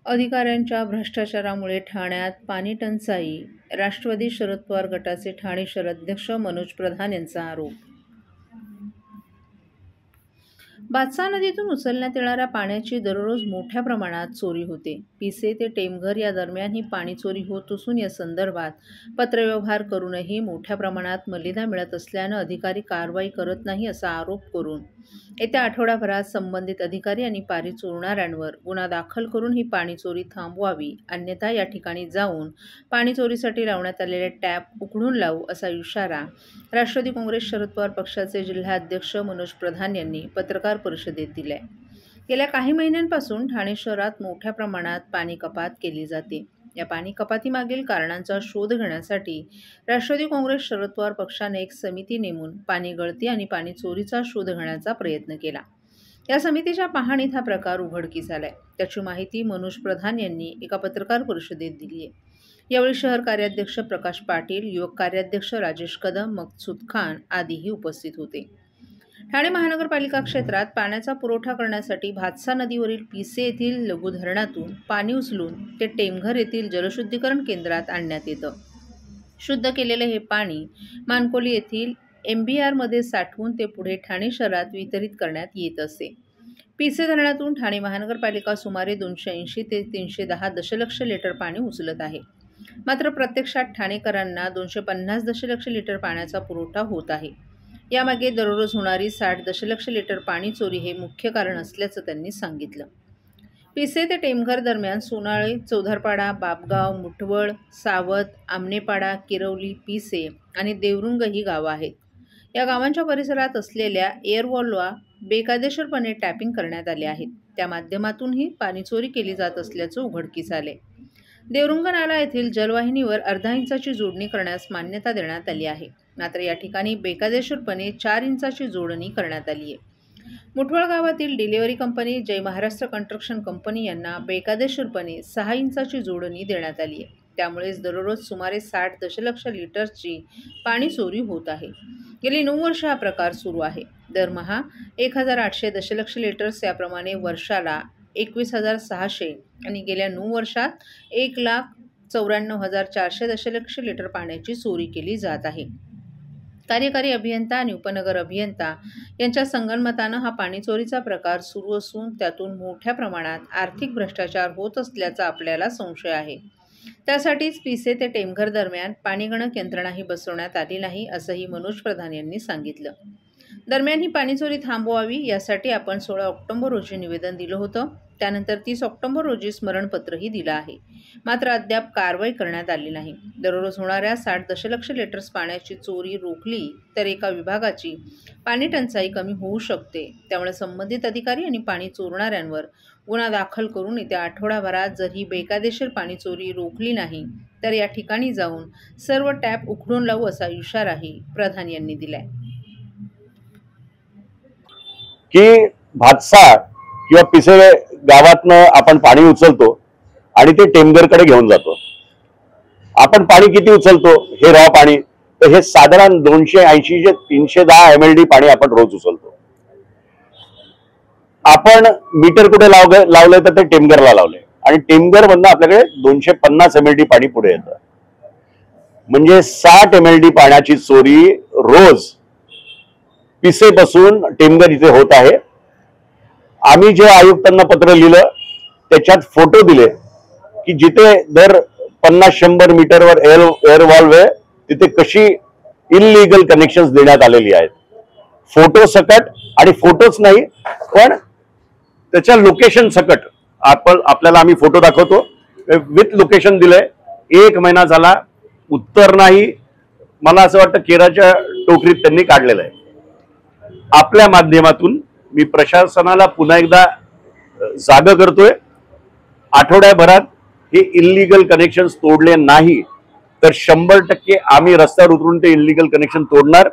अधिकाऱ्यांच्या भ्रष्टाचारामुळे ठाण्यात पाणी टंचाई, राष्ट्रवादी शरद पवार गटाचे ठाणे शहर अध्यक्ष मनोज प्रधान यांचा आरोप. बादसा नदीतून उचलण्यात येणाऱ्या पाण्याची दररोज मोठ्या प्रमाणात चोरी होते. पिसे ते टेमघर या दरम्यान ही पाणी चोरी होत असून या संदर्भात पत्रव्यवहार करूनही मोठ्या प्रमाणात मलिदा मिळत असल्यानं अधिकारी कारवाई करत नाही असा आरोप करून येत्या आठवड्याभरात संबंधित अधिकारी आणि पाणी चोरणाऱ्यांवर गुन्हा दाखल करून ही पाणी चोरी थांबवावी, अन्यथा या ठिकाणी जाऊन पाणी चोरीसाठी लावण्यात आलेले टॅप उघडून लावू असा इशारा राष्ट्रवादी काँग्रेस शरद पवार पक्षाचे जिल्हाध्यक्ष मनोज प्रधान यांनी पत्रकार परिषदेत दिलाय. गेल्या काही महिन्यांपासून ठाणे शहरात मोठ्या प्रमाणात पाणी कपात केली जाते. या पाणी कपातीमागील कारणांचा शोध घेण्यासाठी राष्ट्रवादी काँग्रेस शरद पवार पक्षाने एक समिती नेमून पाणी गळती आणि पाणी चोरीचा शोध घेण्याचा प्रयत्न केला. या समितीच्या पाहणीत हा प्रकार उघडकीस आलाय. त्याची माहिती मनोज प्रधान यांनी एका पत्रकार परिषदेत दिली आहे. यावेळी शहर कार्याध्यक्ष प्रकाश पाटील, युवक कार्याध्यक्ष राजेश कदम, मकसूद खान आदीही उपस्थित होते. ठाणे महानगरपालिका क्षेत्रात पाण्याचा पुरवठा करण्यासाठी भातसा नदीवरील पिसे येथील लघु धरणातून पाणी उचलून ते टेमघर येथील जलशुद्धीकरण केंद्रात आणण्यात येतं. शुद्ध केलेले हे पाणी मानकोली येथील MBRमध्ये साठवून ते पुढे ठाणे शहरात वितरित करण्यात येत असे. पिसे धरणातून ठाणे महानगरपालिका सुमारे 280 ते 310 दशलक्ष लिटर पाणी उचलत आहे. मात्र प्रत्यक्षात ठाणेकरांना 250 दशलक्ष लिटर पाण्याचा पुरवठा होत आहे. यामागे दररोज होणारी 60 दशलक्ष लिटर पाणी चोरी हे मुख्य कारण असल्याचं त्यांनी सांगितलं. पिसे ते टेमघर दरम्यान सोनाळे, चौधारपाडा, बापगाव, मुठवळ, सावत, आमनेपाडा, किरवली, पिसे आणि देवरुंग ही गावं आहेत. या गावांच्या परिसरात असलेल्या एअरवॉलला बेकायदेशीरपणे टॅपिंग करण्यात आले आहेत. त्या माध्यमातूनही पाणी चोरी केली जात असल्याचं उघडकीस आले. देवरुंग नाला येथील जलवाहिनीवर अर्धा इंचाची जोडणी करण्यास मान्यता देण्यात आली आहे. मात्र या ठिकाणी बेकायदेशीरपणे 4 इंचाची जोडणी करण्यात आली आहे. मुठवळ गावातील डिलिव्हरी कंपनी जय महाराष्ट्र कन्स्ट्रक्शन कंपनी यांना बेकायदेशीरपणे 6 इंचाची जोडणी देण्यात आली आहे. त्यामुळेच दररोज सुमारे 60 दशलक्ष लिटरची पाणी चोरी होत आहे. गेली 9 वर्ष हा प्रकार सुरू आहे. दरमहा 1800 दशलक्ष लिटर्स, याप्रमाणे वर्षाला 21,600 आणि गेल्या 9 वर्षात 1,94,400 दशलक्ष लिटर पाण्याची चोरी केली जात आहे. कार्यकारी अभियंता आणि उपनगर अभियंता यांच्या संगनमतानं हा पाणी चोरीचा प्रकार सुरू असून त्यातून मोठ्या प्रमाणात आर्थिक भ्रष्टाचार होत असल्याचा आपल्याला संशय आहे. त्यासाठीच पिसे ते टेमघर दरम्यान पाणीगणक यंत्रणाही बसवण्यात आली नाही, असंही मनोज प्रधान यांनी सांगितलं. दरम्यान ही पाणीचोरी थांबवावी यासाठी आपण 16 ऑक्टोबर रोजी निवेदन दिलं होतं. त्यानंतर 30 ऑक्टोबर रोजी स्मरणपत्रही दिलं आहे. मात्र अद्याप कारवाई करण्यात आली नाही. दररोज होणाऱ्या 60 दशलक्ष लिटर्स पाण्याची चोरी रोखली तर एका विभागाची पाणी टंचाई कमी होऊ शकते. त्यामुळे संबंधित अधिकारी आणि पाणी चोरणाऱ्यांवर गुन्हा दाखल करून येत्या आठवड्याभरात जर ही बेकायदेशीर पाणी चोरी रोखली नाही तर या ठिकाणी जाऊन सर्व टॅप उघडून लावू असा इशाराही प्रधान यांनी दिलाय. की भातसा किंवा पिसे गावातनं आपण पाणी उचलतो आणि ते टेमघरकडे घेऊन जातो. आपण पाणी किती उचलतो हे रॉ पाणी, तर हे साधारण 280 ते 310 MLD पाणी आपण रोज उचलतो. आपण मीटर कुठे लावलंय तर ते टेमघरला लावलंय आणि टेमघर मधनं आपल्याकडे 250 MLD पाणी पुढे येतं. म्हणजे 60 MLD पाण्याची चोरी रोज पिसे पासून टेमघर इथे होत आहे. आम्ही जे आयुक्तांना पत्र लिहिलं त्याच्यात फोटो दिले की जिथे दर 50-100 मीटरवर एअर वॉल्व आहे तिथे कशी इलिगल कनेक्शन्स देण्यात आलेली आहेत. फोटो सकट, आणि फोटोच नाही पण त्याच्या लोकेशन सकट आपल्याला आम्ही फोटो दाखवतो, विथ लोकेशन दिलंय. 1 महिना झाला, उत्तर नाही. मला असं वाटतं केराच्या टोकरीत त्यांनी काढलेलं आहे. आपल्या माध्यमातून मी प्रशासनाला पुन्हा एकदा जाग करतोय, आठवड्याभरात हे इल्लीगल कनेक्शन तोडले नाही तर 100% आम्ही रस्त्यावर उतरून ते इल्लीगल कनेक्शन तोडणार.